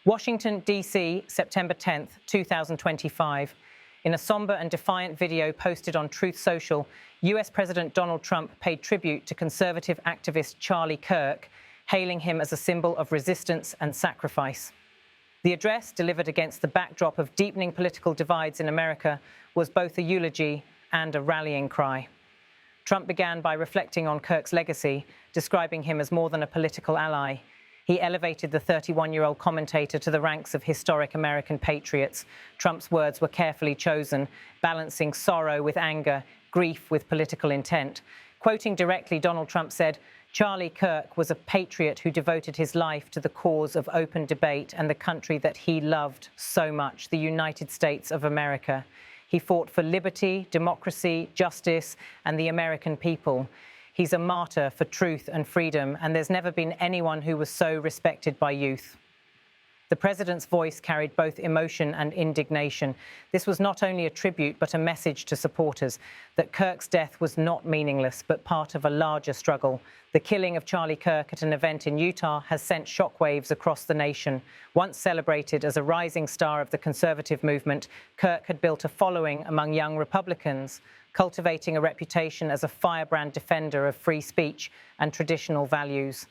Washington, D.C., September 10th, 2025. In a somber and defiant video posted on Truth Social, US President Donald Trump paid tribute to conservative activist Charlie Kirk, hailing him as a symbol of resistance and sacrifice. The address, delivered against the backdrop of deepening political divides in America, was both a eulogy and a rallying cry. Trump began by reflecting on Kirk's legacy, describing him as more than a political ally. He elevated the 31-year-old commentator to the ranks of historic American patriots. Trump's words were carefully chosen, balancing sorrow with anger, grief with political intent. Quoting directly, Donald Trump said, "Charlie Kirk was a patriot who devoted his life to the cause of open debate and the country that he loved so much, the United States of America. He fought for liberty, democracy, justice, and the American people. He's a martyr for truth and freedom, and there's never been anyone who was so respected by youth." The president's voice carried both emotion and indignation. This was not only a tribute, but a message to supporters that Kirk's death was not meaningless, but part of a larger struggle. The killing of Charlie Kirk at an event in Utah has sent shockwaves across the nation. Once celebrated as a rising star of the conservative movement, Kirk had built a following among young Republicans, cultivating a reputation as a firebrand defender of free speech and traditional values.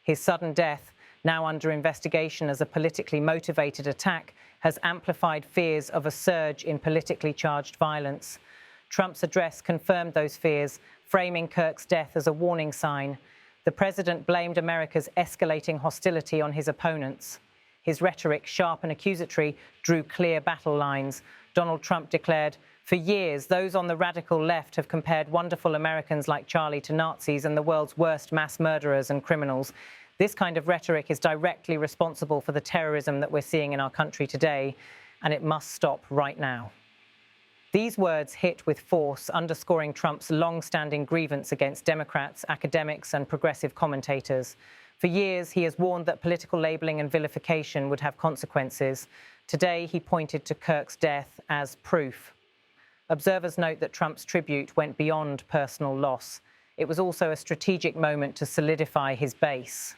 His sudden death, now under investigation as a politically motivated attack, has amplified fears of a surge in politically charged violence. Trump's address confirmed those fears, framing Kirk's death as a warning sign. The president blamed America's escalating hostility on his opponents. His rhetoric, sharp and accusatory, drew clear battle lines. Donald Trump declared, "For years, those on the radical left have compared wonderful Americans like Charlie to Nazis and the world's worst mass murderers and criminals. This kind of rhetoric is directly responsible for the terrorism that we're seeing in our country today, and it must stop right now." These words hit with force, underscoring Trump's long-standing grievance against Democrats, academics, and progressive commentators. For years, he has warned that political labeling and vilification would have consequences. Today, he pointed to Kirk's death as proof. Observers note that Trump's tribute went beyond personal loss. It was also a strategic moment to solidify his base.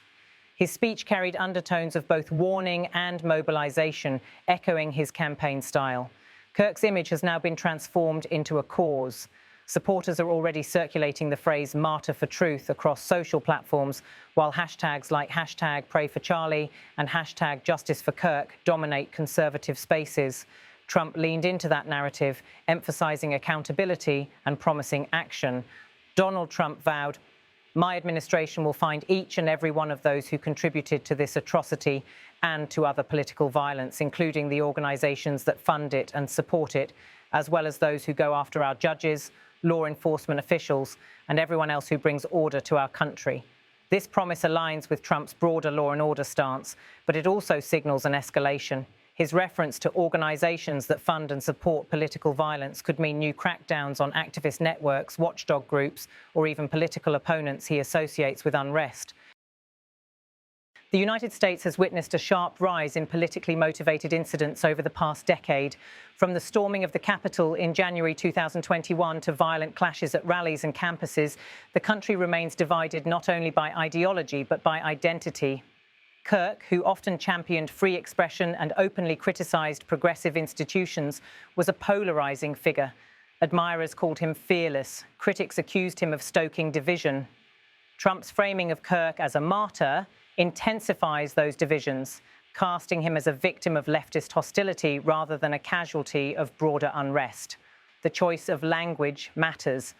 His speech carried undertones of both warning and mobilization, echoing his campaign style. Kirk's image has now been transformed into a cause. Supporters are already circulating the phrase "martyr for truth" across social platforms, while hashtags like #PrayForCharlie and #JusticeForKirk dominate conservative spaces. Trump leaned into that narrative, emphasizing accountability and promising action. Donald Trump vowed, "My administration will find each and every one of those who contributed to this atrocity and to other political violence, including the organizations that fund it and support it, as well as those who go after our judges, law enforcement officials, and everyone else who brings order to our country." This promise aligns with Trump's broader law and order stance, but it also signals an escalation. His reference to organizations that fund and support political violence could mean new crackdowns on activist networks, watchdog groups, or even political opponents he associates with unrest. The United States has witnessed a sharp rise in politically motivated incidents over the past decade. From the storming of the Capitol in January 2021 to violent clashes at rallies and campuses, the country remains divided not only by ideology but by identity. Kirk, who often championed free expression and openly criticized progressive institutions, was a polarizing figure. Admirers called him fearless. Critics accused him of stoking division. Trump's framing of Kirk as a martyr intensifies those divisions, casting him as a victim of leftist hostility rather than a casualty of broader unrest. The choice of language matters.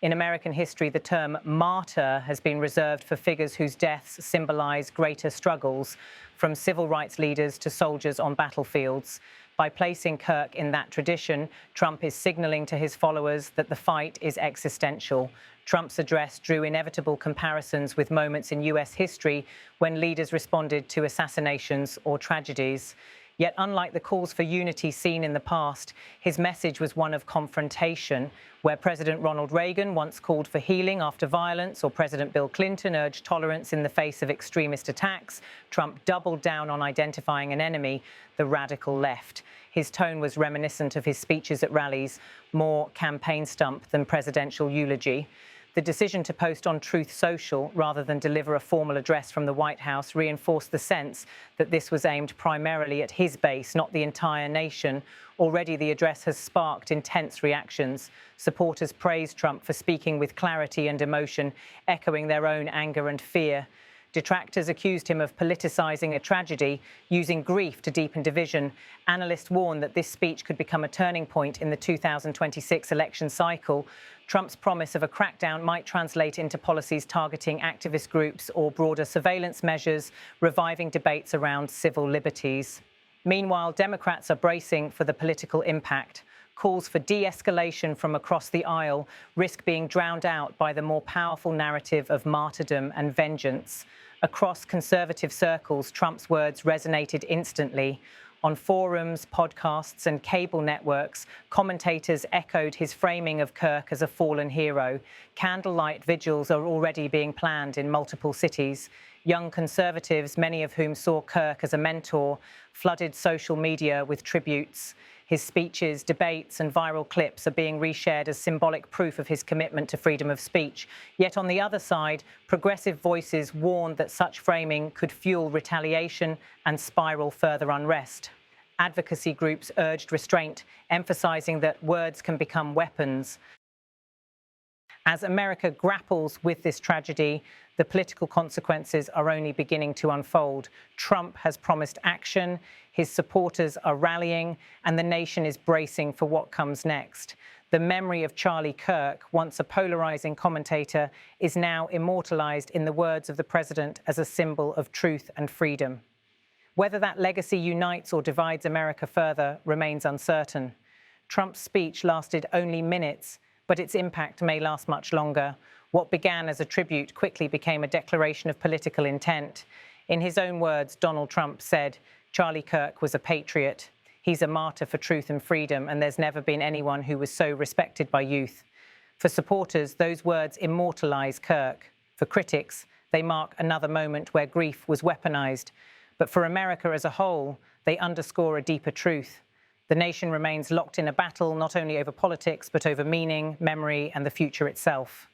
In American history, the term martyr has been reserved for figures whose deaths symbolize greater struggles, from civil rights leaders to soldiers on battlefields. By placing Kirk in that tradition, Trump is signaling to his followers that the fight is existential. Trump's address drew inevitable comparisons with moments in US history when leaders responded to assassinations or tragedies. Yet, unlike the calls for unity seen in the past, his message was one of confrontation. Where President Ronald Reagan once called for healing after violence, or President Bill Clinton urged tolerance in the face of extremist attacks, Trump doubled down on identifying an enemy, the radical left. His tone was reminiscent of his speeches at rallies, more campaign stump than presidential eulogy. The decision to post on Truth Social rather than deliver a formal address from the White House reinforced the sense that this was aimed primarily at his base, not the entire nation. Already the address has sparked intense reactions. Supporters praised Trump for speaking with clarity and emotion, echoing their own anger and fear. Detractors accused him of politicizing a tragedy, using grief to deepen division. Analysts warned that this speech could become a turning point in the 2026 election cycle. Trump's promise of a crackdown might translate into policies targeting activist groups or broader surveillance measures, reviving debates around civil liberties. Meanwhile, Democrats are bracing for the political impact. Calls for de-escalation from across the aisle risk being drowned out by the more powerful narrative of martyrdom and vengeance. Across conservative circles, Trump's words resonated instantly. On forums, podcasts, and cable networks, commentators echoed his framing of Kirk as a fallen hero. Candlelight vigils are already being planned in multiple cities. Young conservatives, many of whom saw Kirk as a mentor, flooded social media with tributes. His speeches, debates, and viral clips are being reshared as symbolic proof of his commitment to freedom of speech. Yet on the other side, progressive voices warned that such framing could fuel retaliation and spiral further unrest. Advocacy groups urged restraint, emphasizing that words can become weapons. As America grapples with this tragedy, the political consequences are only beginning to unfold. Trump has promised action, his supporters are rallying, and the nation is bracing for what comes next. The memory of Charlie Kirk, once a polarizing commentator, is now immortalized in the words of the president as a symbol of truth and freedom. Whether that legacy unites or divides America further remains uncertain. Trump's speech lasted only minutes, but its impact may last much longer. What began as a tribute quickly became a declaration of political intent. In his own words, Donald Trump said, "Charlie Kirk was a patriot. He's a martyr for truth and freedom, and there's never been anyone who was so respected by youth." For supporters, those words immortalize Kirk. For critics, they mark another moment where grief was weaponized. But for America as a whole, they underscore a deeper truth. The nation remains locked in a battle not only over politics, but over meaning, memory, and the future itself.